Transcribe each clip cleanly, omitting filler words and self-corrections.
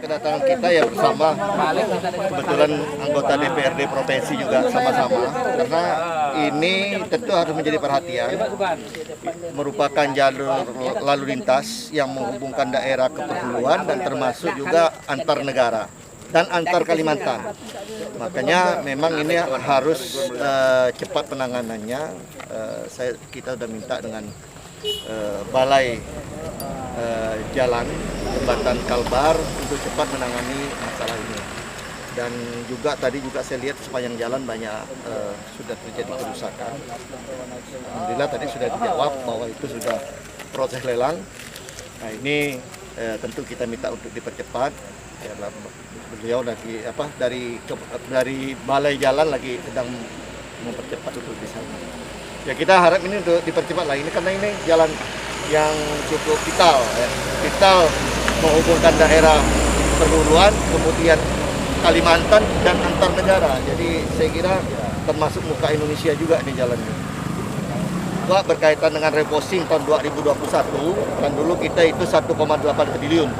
kedatangan kita ya bersama kebetulan anggota DPRD provinsi juga sama-sama, karena ini tentu harus menjadi perhatian, merupakan jalur lalu lintas yang menghubungkan daerah kepulauan dan termasuk juga antar negara dan antar Kalimantan. Makanya memang ini harus cepat penanganannya. Kita sudah minta dengan Balai Jalan Jembatan Kalbar untuk cepat menangani masalah ini. Dan juga tadi saya lihat sepanjang jalan banyak sudah terjadi kerusakan. Alhamdulillah tadi sudah dijawab bahwa itu sudah proses lelang. Nah ini tentu kita minta untuk dipercepat. Ya, beliau lagi dari Balai Jalan lagi sedang mempercepat untuk di sana. Ya kita harap ini untuk dipercepat lah ini, karena ini jalan yang cukup vital, ya. Vital menghubungkan daerah perburuan, kemudian Kalimantan dan antar negara. Jadi saya kira termasuk muka Indonesia juga di jalan ini. Juga berkaitan dengan reposing tahun 2021, kan dulu kita itu 1,8 triliun.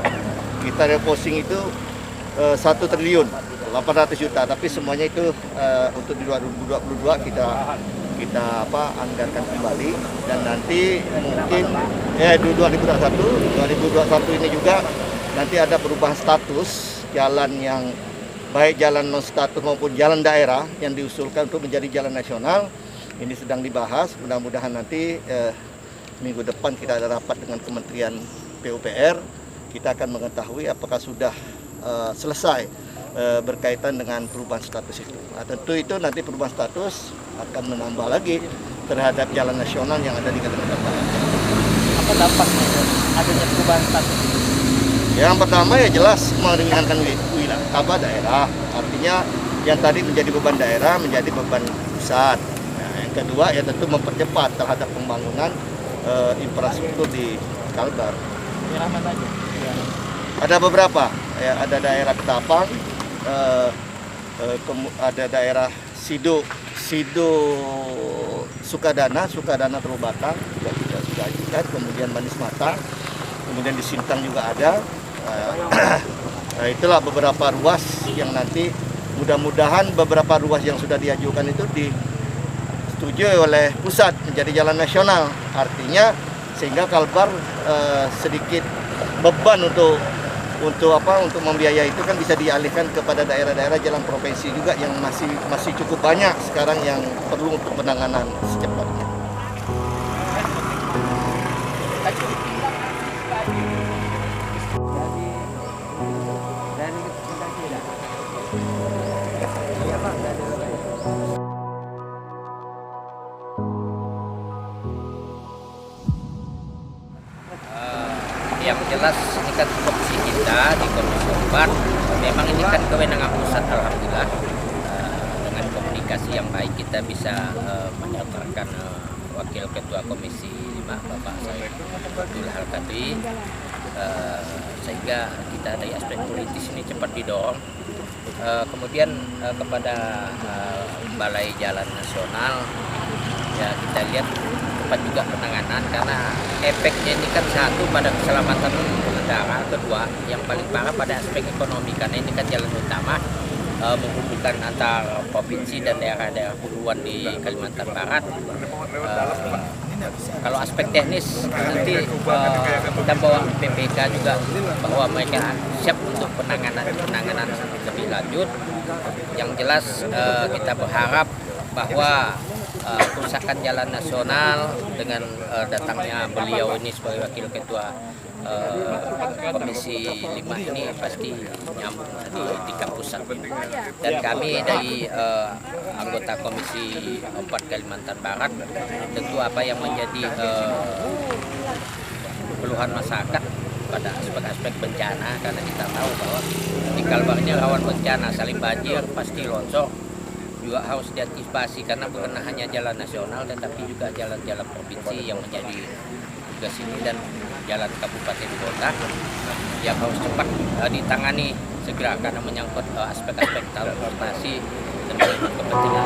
Kita reposing itu 1 triliun 800 juta, tapi semuanya itu untuk di 2022 kita anggarkan kembali, dan nanti mungkin 2021 ini juga nanti ada perubahan status jalan yang baik jalan non status maupun jalan daerah yang diusulkan untuk menjadi jalan nasional. Ini sedang dibahas, mudah-mudahan nanti minggu depan kita ada rapat dengan Kementerian PUPR. Kita akan mengetahui apakah sudah selesai berkaitan dengan perubahan status itu. Nah, tentu itu nanti perubahan status akan menambah lagi terhadap jalan nasional yang ada di Kalimantan Barat. Apa dampaknya adanya perubahan status? Yang pertama ya jelas meringankan daerah. Artinya yang tadi menjadi beban daerah menjadi beban pusat. Nah, yang kedua ya tentu mempercepat terhadap pembangunan infrastruktur di Kalbar. Daerah mana aja? Ada beberapa, ya, ada daerah Ketapang, ada daerah Sido Sukadana Teluk Batang juga kita sudah ajukan, kemudian Manis Mata, kemudian di Sintang juga ada. Nah, itulah beberapa ruas yang nanti mudah-mudahan beberapa ruas yang sudah diajukan itu disetujui oleh pusat menjadi jalan nasional. Artinya sehingga Kalbar sedikit beban untuk membiayai itu kan bisa dialihkan kepada daerah-daerah jalan provinsi juga yang masih cukup banyak sekarang yang perlu untuk penanganan secepatnya. Yang jelas ini kan komisi kita di Komisi 4 memang ini kan kewenangan pusat, alhamdulillah dengan komunikasi yang baik kita bisa menyertakan Wakil Ketua Komisi 5 Bapak Said Abdul Al-Kadri, sehingga kita dari aspek politis ini cepat didorong. Kemudian kepada Balai Jalan Nasional ya kita lihat cepat juga penanganan, karena efeknya ini kan satu pada keselamatan pengendara, kedua yang paling parah pada aspek ekonomi, karena ini kan jalan utama menghubungkan antar provinsi dan daerah-daerah pulauan di Kalimantan Barat. Kalau aspek teknis nanti kita bawa PPK juga bahwa mereka siap untuk penanganan lebih lanjut. Yang jelas kita berharap bahwa kerusakan jalan nasional dengan datangnya beliau ini sebagai Wakil Ketua Komisi 5 ini pasti nyambung di tingkat pusat. Dan kami dari anggota Komisi 4 Kalimantan Barat tentu apa yang menjadi keluhan masyarakat pada aspek-aspek bencana, karena kita tahu bahwa di Kalbar ini rawan bencana, saling banjir, pasti longsor, juga harus diantisipasi, karena bukan hanya jalan nasional tetapi juga jalan-jalan provinsi yang menjadi tugas ini dan jalan kabupaten kota yang harus cepat ditangani segera, karena menyangkut aspek-aspek transportasi dan kepentingan